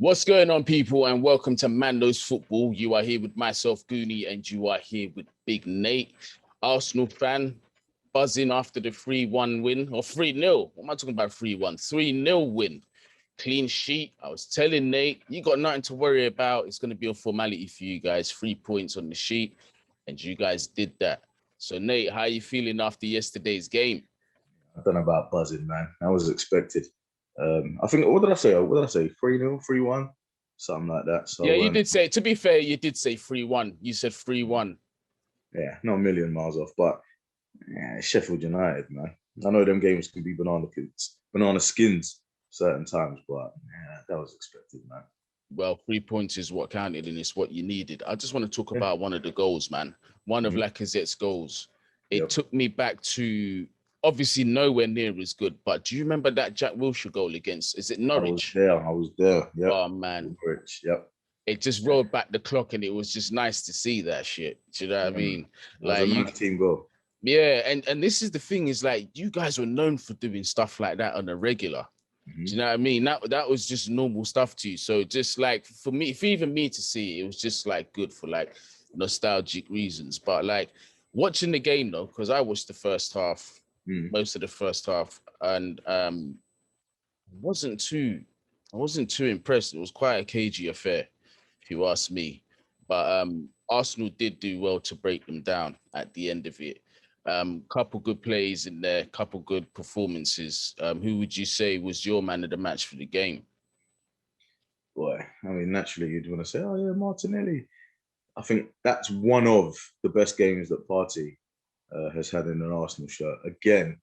What's going on, people, and welcome to Mando's Football. You are here with myself, Guni, and you are here with Big Nate, Arsenal fan, buzzing after the 3-1 win, or 3-0. What am I talking about 3-1? 3-0 win. Clean sheet. I was telling Nate, you got nothing to worry about. It's going to be a formality for you guys. 3 points on the sheet, and you guys did that. So, Nate, how are you feeling after yesterday's game? I don't know about buzzing, man. That was expected. I think, what did I say? 3-0, 3-1, something like that. So yeah, you did say, to be fair, you did say 3-1. You said 3-1. Yeah, not a million miles off, but yeah, Sheffield United, man. I know them games can be banana skins certain times, but yeah, that was expected, man. Well, 3 points is what counted and it's what you needed. I just want to talk about one of the goals, man. One of Lacazette's goals. It took me back to, obviously nowhere near as good, but do you remember that Jack Wilshere goal against, is it Norwich? I was there. Yep. Oh, man. Norwich, yep. It just rolled back the clock and it was just nice to see that shit. Do you know what I mean? Like, a nice team goal. Yeah, and this is the thing is like, you guys were known for doing stuff like that on a regular. Do you know what I mean? That was just normal stuff to you. So just like for me, for even me to see, it was just like good for like nostalgic reasons. But like watching the game though, because I watched the first half, most of the first half, and I wasn't too impressed. It was quite a cagey affair, if you ask me. But Arsenal did do well to break them down at the end of it. Couple good plays in there, couple good performances. Who would you say was your man of the match for the game? Boy, I mean, naturally you'd want to say, oh yeah, Martinelli. I think that's one of the best games that Partey has had in an Arsenal shirt. Again,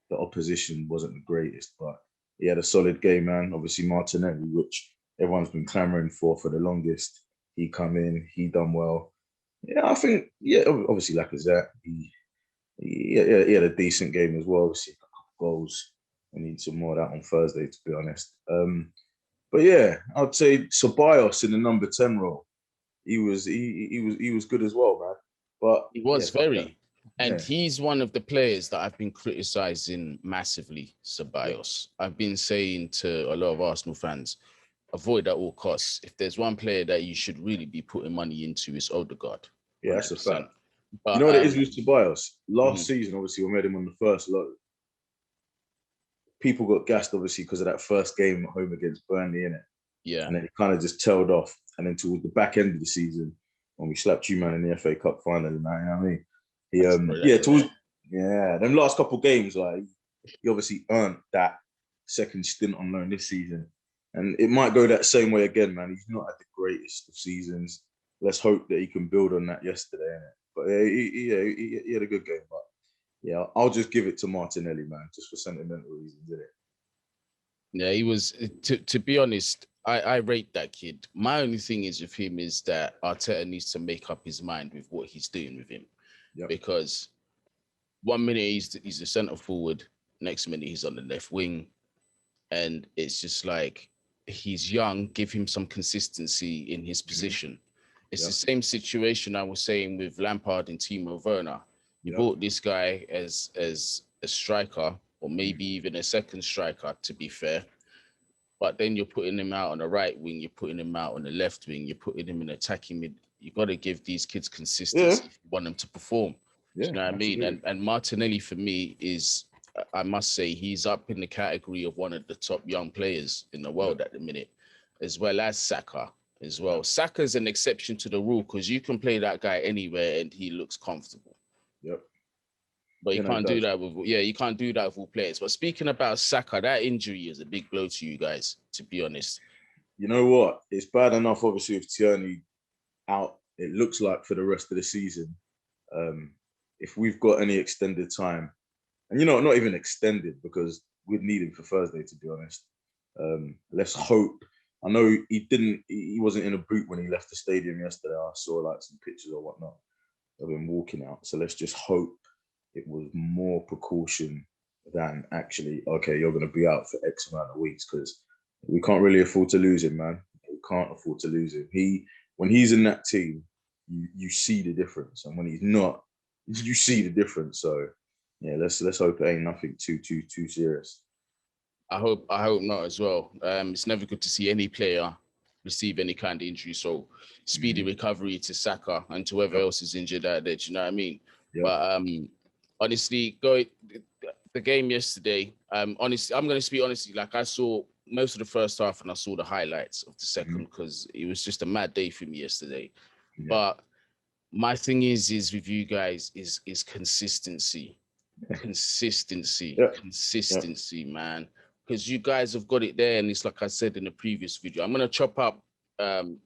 the opposition wasn't the greatest, but he had a solid game, man. Obviously Martinelli, which everyone's been clamoring for the longest. He come in, he done well. Yeah, I think, yeah, obviously Lacazette, he had a decent game as well. Obviously, a couple goals. We need some more of that on Thursday, to be honest. But yeah, I'd say Ceballos in the number 10 role. He was good as well, man. But he was and he's one of the players that I've been criticizing massively, Ceballos. I've been saying to a lot of Arsenal fans, avoid at all costs. If there's one player that you should really be putting money into, it's Odegaard. Yeah, that's a fact. But, you know what it is with Ceballos? Last season, obviously, we made him on the first load. People got gassed, obviously, because of that first game at home against Burnley, innit? Yeah. And then he kind of just tailed off. And then towards the back end of the season, when we slapped you, man, in the FA Cup final, you know what I mean? Them last couple of games, like, he obviously earned that second stint on loan this season. And it might go that same way again, man. He's not at the greatest of seasons. Let's hope that he can build on that yesterday, innit? But he had a good game. But yeah, I'll just give it to Martinelli, man, just for sentimental reasons, innit? Yeah, he was, to be honest, I rate that kid. My only thing is with him is that Arteta needs to make up his mind with what he's doing with him. Because 1 minute he's a centre forward, next minute he's on the left wing. And it's just like, he's young, give him some consistency in his position. It's the same situation I was saying with Lampard and Timo Werner. You bought this guy as a striker, or maybe even a second striker, to be fair. But then you're putting him out on the right wing, you're putting him out on the left wing, you're putting him in attacking mid. You got to give these kids consistency if you want them to perform. Do you know what I mean? And Martinelli, for me, is, I must say, he's up in the category of one of the top young players in the world at the minute, as well as Saka as well. Saka's an exception to the rule because you can play that guy anywhere and he looks comfortable. But you can't do that with all players. But speaking about Saka, that injury is a big blow to you guys, to be honest. You know what? It's bad enough, obviously, with Tierney out, it looks like, for the rest of the season. If we've got any extended time, and, you know, not even extended, because we'd need him for Thursday, to be honest. Let's hope. I know he wasn't in a boot when he left the stadium yesterday. I saw like some pictures or whatnot of him walking out. So let's just hope it was more precaution than actually, okay, you're going to be out for X amount of weeks, because we can't really afford to lose him, man. We can't afford to lose him. When he's in that team, you see the difference. And when he's not, you see the difference. So yeah, let's hope it ain't nothing too serious. I hope not as well. It's never good to see any player receive any kind of injury. So speedy recovery to Saka and to whoever else is injured out there. Do you know what I mean? But honestly, the game yesterday. Honestly, I'm going to speak honestly. Like, I saw most of the first half and I saw the highlights of the second because it was just a mad day for me yesterday. But my thing is with you guys is consistency. Consistency, man. Because you guys have got it there, and it's like I said in the previous video. I'm gonna chop up,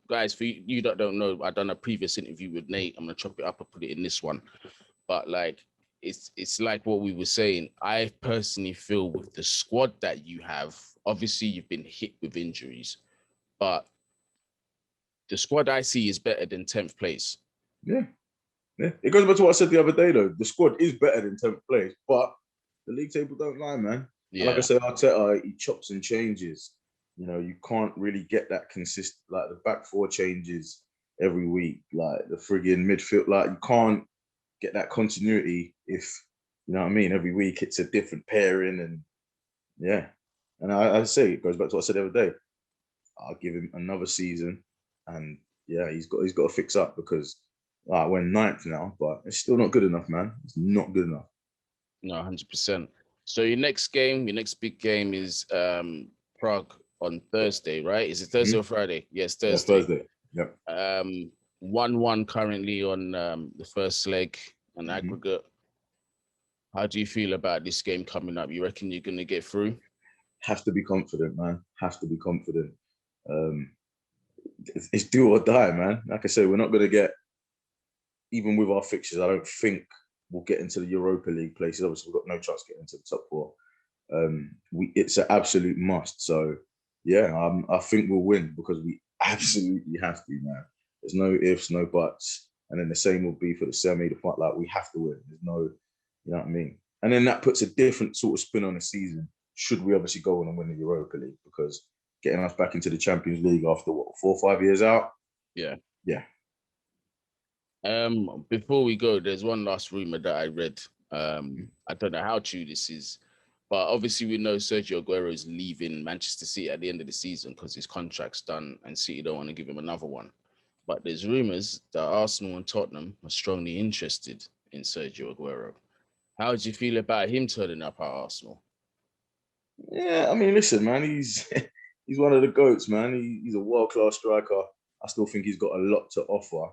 guys. For you that don't know, I done a previous interview with Nate. I'm gonna chop it up and put it in this one. But like, it's like what we were saying. I personally feel with the squad that you have, obviously you've been hit with injuries, but the squad I see is better than 10th place. Yeah. It goes back to what I said the other day, though. The squad is better than 10th place, but the league table don't lie, man. Yeah. And like I said, Arteta, he chops and changes. You know, you can't really get that consistent, like the back four changes every week, like the friggin' midfield. Like, you can't get that continuity if, you know what I mean, every week it's a different pairing. And and I say, it goes back to what I said the other day. I'll give him another season, and he's got to fix up, because we're 9th now, but it's still not good enough, man. It's not good enough. No, 100%. So your next big game is Prague on Thursday, right? Is it Thursday or Friday? Yes, Thursday. Yeah, Thursday. Yep. 1-1 currently on the first leg on aggregate. How do you feel about this game coming up? You reckon you're going to get through? Have to be confident, man. Have to be confident. It's do or die, man. Like I say, we're not going to get, even with our fixtures, I don't think we'll get into the Europa League places. Obviously, we've got no chance getting into the top 4. It's an absolute must. So, I think we'll win, because we absolutely have to, man. There's no ifs, no buts. And then the same will be for the semi, the fight. Like, we have to win. There's no, you know what I mean? And then that puts a different sort of spin on the season, should we obviously go on and win the Europa League, because getting us back into the Champions League after, 4 or 5 years out? Yeah. Yeah. Before we go, there's one last rumor that I read. I don't know how true this is, but obviously we know Sergio Aguero is leaving Manchester City at the end of the season because his contract's done and City don't want to give him another one. But there's rumors that Arsenal and Tottenham are strongly interested in Sergio Aguero. How do you feel about him turning up at Arsenal? Yeah, I mean, listen, man, he's one of the GOATs, man. He's a world-class striker. I still think he's got a lot to offer.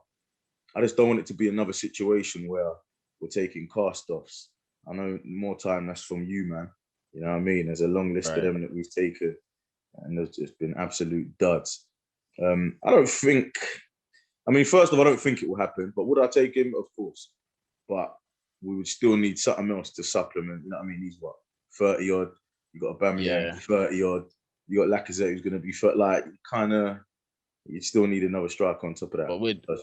I just don't want it to be another situation where we're taking cast-offs. I know more time that's from you, man. You know what I mean? There's a long list of them that we've taken, and there's just been absolute duds. I don't think, first of all, I don't think it will happen, but would I take him? Of course. But we would still need something else to supplement. You know what I mean? He's 30-odd. You got Aubameyang, 30-odd. You got Lacazette, who's going to be like, kind of. You still need another striker on top of that.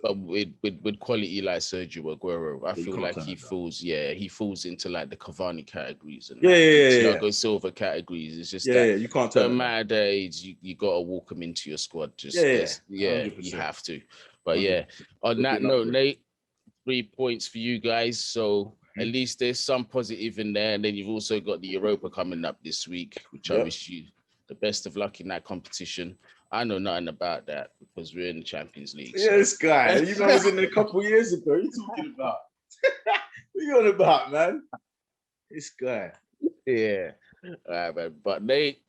But with quality like Sergio Aguero, I feel like he falls into like the Cavani categories and Thiago Silva categories. It's just you can't tell. No matter the age, you gotta walk him into your squad. You have to. But 100%. On that note, Nate, 3 points for you guys. So at least there's some positive in there. And then you've also got the Europa coming up this week, which I wish you the best of luck in that competition. I know nothing about that because we're in the Champions League. Yeah, this guy. You know, was in there a couple of years ago. What are you talking about? What are you on about, man? This guy. Yeah. All right, man. But Nate,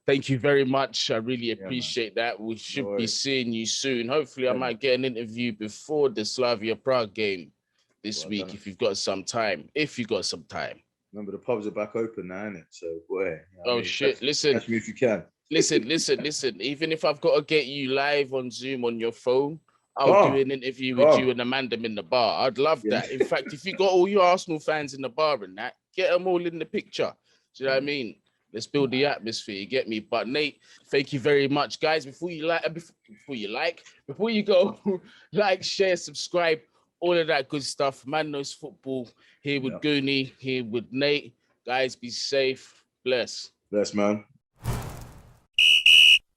thank you very much. I really appreciate that. We should be seeing you soon. Hopefully, I might get an interview before the Slavia Prague game this week if you've got some time. Remember, the pubs are back open now, innit? So, boy. Listen. Catch me if you can. Listen. Even if I've got to get you live on Zoom on your phone, I'll do an interview with you and Amanda in the bar. I'd love that. In fact, if you got all your Arsenal fans in the bar and that, get them all in the picture. Do you know what I mean? Let's build the atmosphere. You get me? But Nate, thank you very much, guys. Before you go, like, share, subscribe, all of that good stuff. Man Knows Football here with Guni, here with Nate. Guys, be safe. Bless, man.